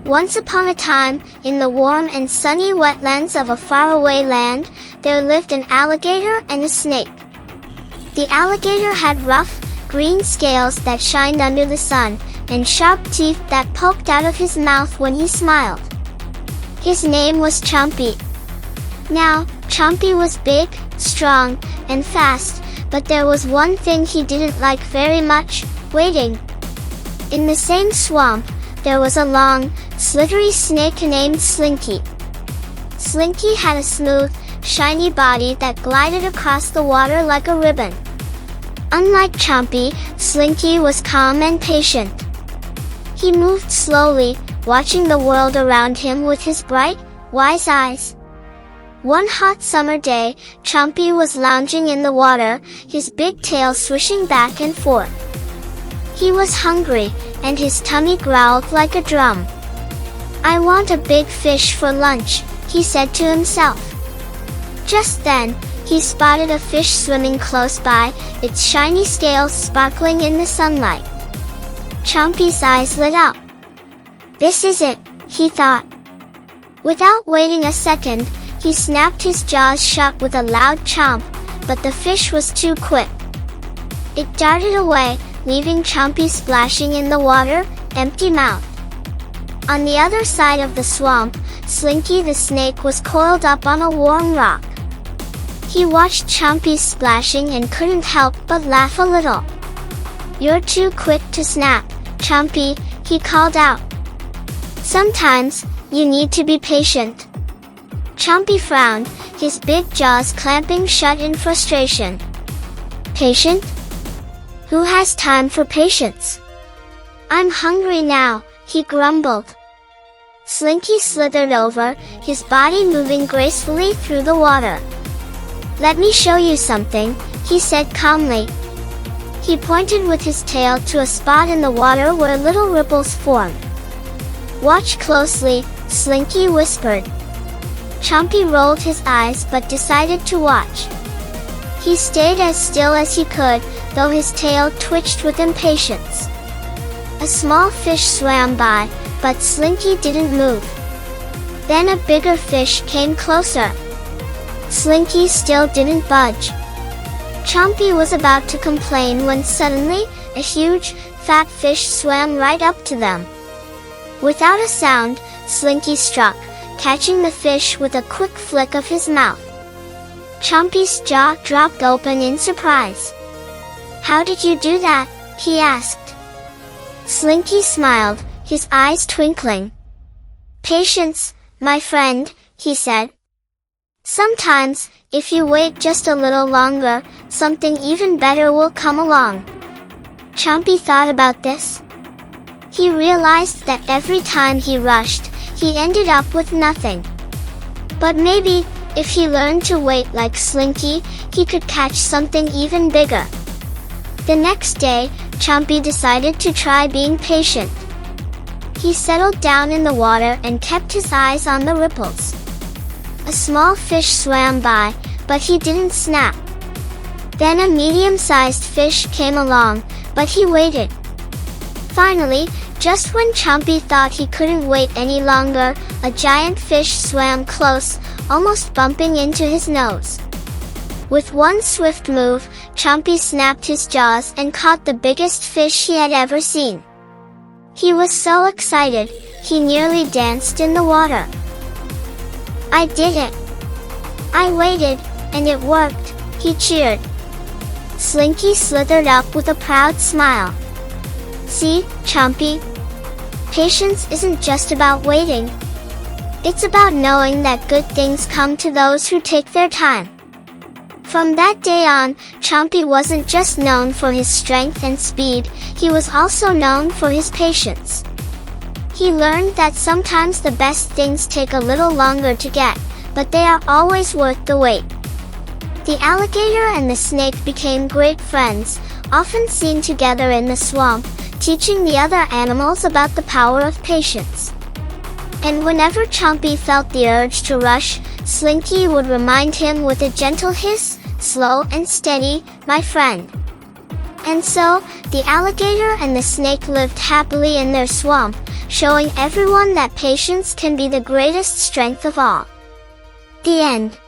Once upon a time, in the warm and sunny wetlands of a faraway land, there lived an alligator and a snake. The alligator had rough, green scales that shined under the sun, and sharp teeth that poked out of his mouth when he smiled. His name was Chompy. Now, Chompy was big, strong, and fast, but there was one thing he didn't like very much: waiting. In the same swamp, there was a long, slithery snake named Slinky. Slinky had a smooth, shiny body that glided across the water like a ribbon. Unlike Chompy, Slinky was calm and patient. He moved slowly, watching the world around him with his bright, wise eyes. One hot summer day, Chompy was lounging in the water, his big tail swishing back and forth. He was hungry, and his tummy growled like a drum. "I want a big fish for lunch," he said to himself. Just then, he spotted a fish swimming close by, its shiny scales sparkling in the sunlight. Chompy's eyes lit up. "This is it," he thought. Without waiting a second, he snapped his jaws shut with a loud chomp, but the fish was too quick. It darted away, leaving Chompy splashing in the water, empty-mouthed. On the other side of the swamp, Slinky the snake was coiled up on a warm rock. He watched Chompy splashing and couldn't help but laugh a little. "You're too quick to snap, Chompy," he called out. "Sometimes, you need to be patient." Chompy frowned, his big jaws clamping shut in frustration. "Patient? Who has time for patience? I'm hungry now," he grumbled. Slinky slithered over, his body moving gracefully through the water. "Let me show you something," he said calmly. He pointed with his tail to a spot in the water where little ripples formed. "Watch closely," Slinky whispered. Chompy rolled his eyes but decided to watch. He stayed as still as he could, though his tail twitched with impatience. A small fish swam by, but Slinky didn't move. Then a bigger fish came closer. Slinky still didn't budge. Chompy was about to complain when suddenly, a huge, fat fish swam right up to them. Without a sound, Slinky struck, catching the fish with a quick flick of his mouth. Chompy's jaw dropped open in surprise. "How did you do that?" he asked. Slinky smiled, his eyes twinkling. "Patience, my friend," he said. "Sometimes, if you wait just a little longer, something even better will come along." Chompy thought about this. He realized that every time he rushed, he ended up with nothing. But maybe, if he learned to wait like Slinky, he could catch something even bigger. The next day, Chompy decided to try being patient. He settled down in the water and kept his eyes on the ripples. A small fish swam by, but he didn't snap. Then a medium-sized fish came along, but he waited. Finally, just when Chompy thought he couldn't wait any longer, a giant fish swam close, almost bumping into his nose. With one swift move, Chompy snapped his jaws and caught the biggest fish he had ever seen. He was so excited, he nearly danced in the water. "I did it! I waited, and it worked," he cheered. Slinky slithered up with a proud smile. "See, Chompy? Patience isn't just about waiting. It's about knowing that good things come to those who take their time." From that day on, Chompy wasn't just known for his strength and speed, he was also known for his patience. He learned that sometimes the best things take a little longer to get, but they are always worth the wait. The alligator and the snake became great friends, often seen together in the swamp, teaching the other animals about the power of patience. And whenever Chompy felt the urge to rush, Slinky would remind him with a gentle hiss, "Slow and steady, my friend." And so, the alligator and the snake lived happily in their swamp, showing everyone that patience can be the greatest strength of all. The end.